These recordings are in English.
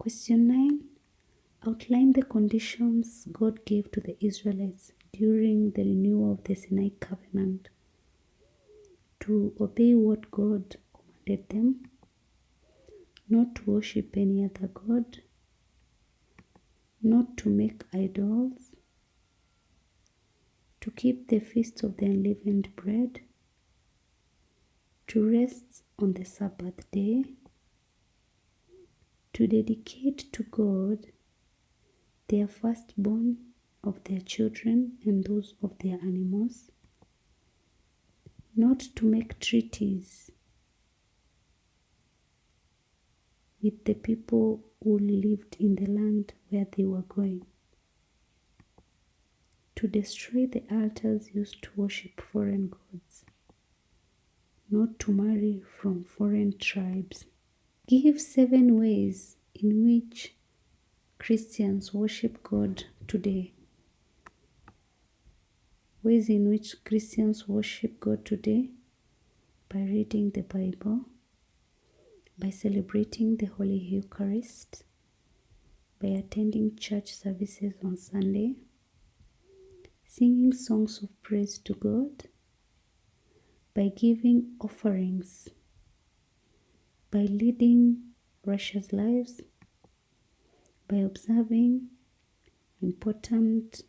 Question 9. Outline the conditions God gave to the Israelites during the renewal of the Sinai covenant to obey what God commanded them, not to worship any other God, not to make idols, to keep the feast of the unleavened bread, to rest on the Sabbath day, to dedicate to God their firstborn of their children and those of their animals, not to make treaties with the people who lived in the land where they were going, to destroy the altars used to worship foreign gods, not to marry from foreign tribes. Give 7 ways in which Christians worship God today. Ways in which Christians worship God today: by reading the Bible, by celebrating the Holy Eucharist, by attending church services on Sunday, singing songs of praise to God, by giving offerings, by leading righteous lives, by observing important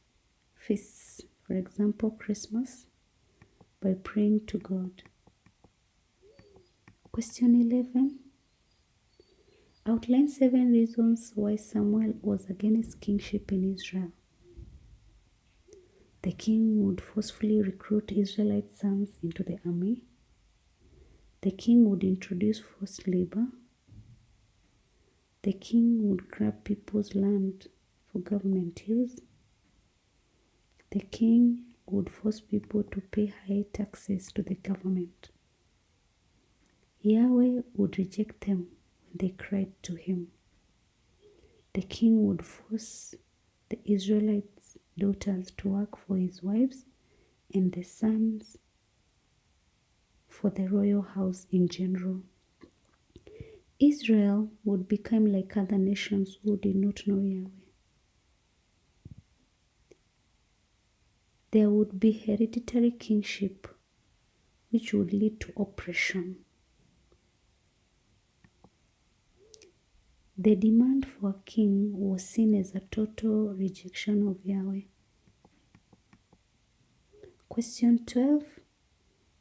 feasts, for example, Christmas, by praying to God. Question 11. Outline 7 reasons why Samuel was against kingship in Israel. The king would forcefully recruit Israelite sons into the army. The king would introduce forced labor. The king would grab people's land for government use. The king would force people to pay high taxes to the government. Yahweh would reject them when they cried to him. The king would force the Israelites' daughters to work for his wives and the sons for the royal house in general. Israel would become like other nations who did not know Yahweh. There would be hereditary kingship, which would lead to oppression. The demand for a king was seen as a total rejection of Yahweh. Question 12.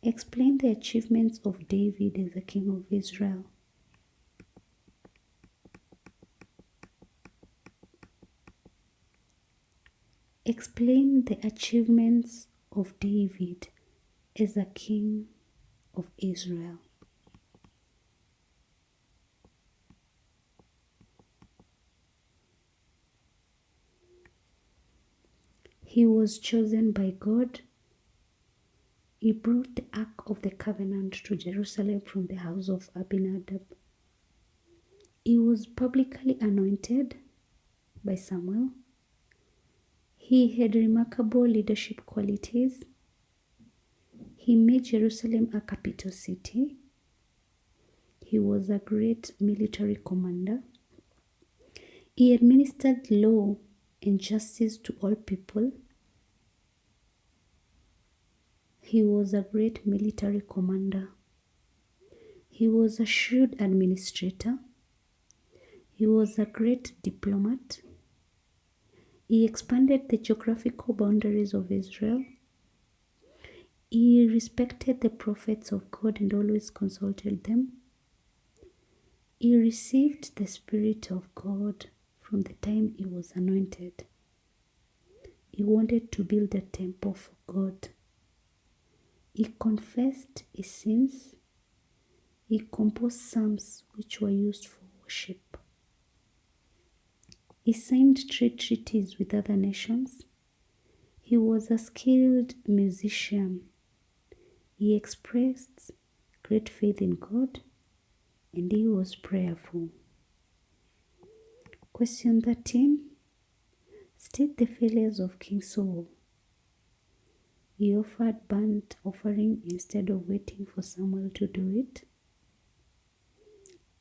Explain the achievements of David as a king of Israel. Explain the achievements of David as a king of Israel. He was chosen by God. He brought the Ark of the Covenant to Jerusalem from the house of Abinadab. He was publicly anointed by Samuel. He had remarkable leadership qualities. He made Jerusalem a capital city. He was a great military commander. He administered law and justice to all people. He was a great military commander. He was a shrewd administrator. He was a great diplomat. He expanded the geographical boundaries of Israel. He respected the prophets of God and always consulted them. He received the Spirit of God from the time he was anointed. He wanted to build a temple for God. He confessed his sins. He composed psalms which were used for worship. He signed trade treaties with other nations. He was a skilled musician. He expressed great faith in God, and he was prayerful. Question 13. State the failures of King Saul. He offered burnt offering instead of waiting for Samuel to do it.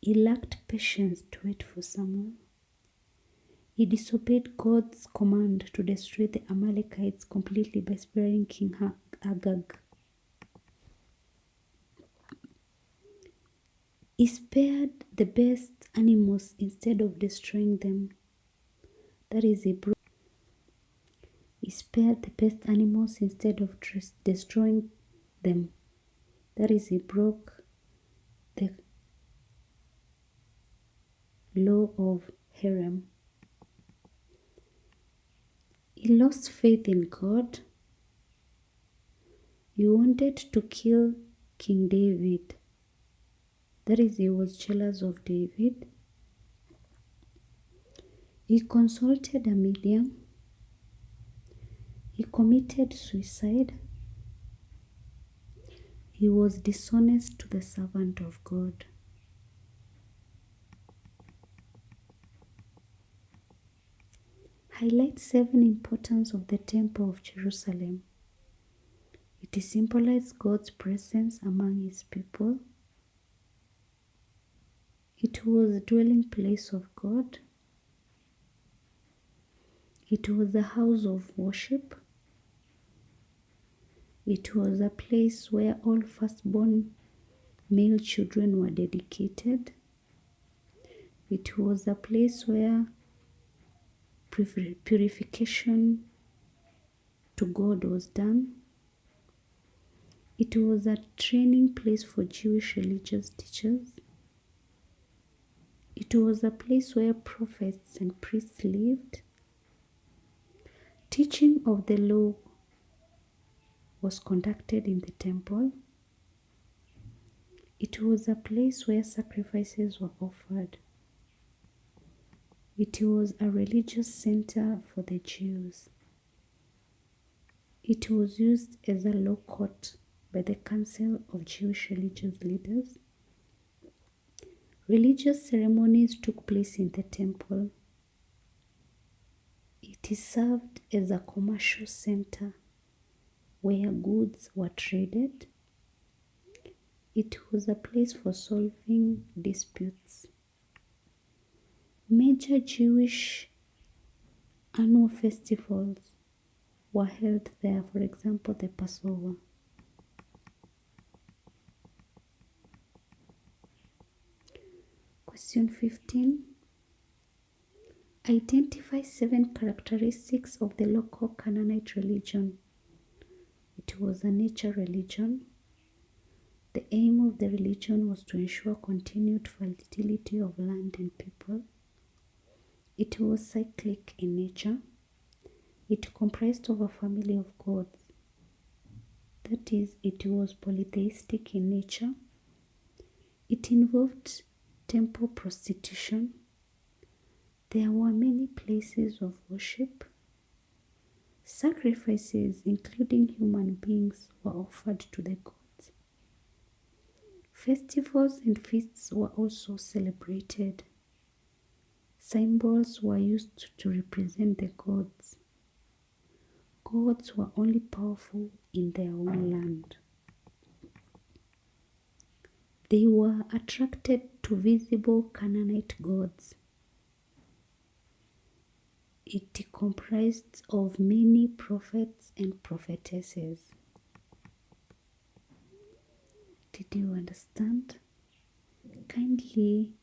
He lacked patience to wait for Samuel. He disobeyed God's command to destroy the Amalekites completely by sparing King Agag. He spared the best animals instead of destroying them. That is, he spared the best animals instead of destroying them. That is, he broke the law of Harem. He lost faith in God. He wanted to kill King David. That is, he was jealous of David. He consulted a medium. He committed suicide. He was dishonest to the servant of God. Highlight 7 importance of the Temple of Jerusalem. It symbolizes God's presence among His people. It was a dwelling place of God. It was a house of worship. It was a place where all firstborn male children were dedicated. It was a place where purification to God was done. It was a training place for Jewish religious teachers. It was a place where prophets and priests lived. Teaching of the law was conducted in the temple. It was a place where sacrifices were offered. It was a religious center for the Jews. It was used as a law court by the Council of Jewish Religious Leaders. Religious ceremonies took place in the temple. It served as a commercial center where goods were traded. It was a place for solving disputes. Major Jewish annual festivals were held there, for example, the Passover. Question 15. Identify 7 characteristics of the local Canaanite religion. It was a nature religion. The aim of the religion was to ensure continued fertility of land and people. It was cyclic in nature. It comprised of a family of gods. That is, it was polytheistic in nature. It involved temple prostitution. There were many places of worship. Sacrifices, including human beings, were offered to the gods. Festivals and feasts were also celebrated. Symbols were used to represent the gods. Gods were only powerful in their own land. They were attracted to visible Canaanite gods. It comprised of many prophets and prophetesses. Did you understand? Kindly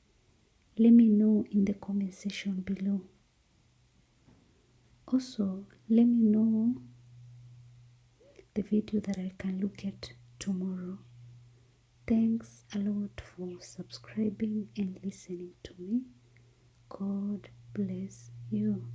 let me know in the comment section below. Also, let me know the video that I can look at tomorrow. Thanks a lot for subscribing and listening to me. God bless you.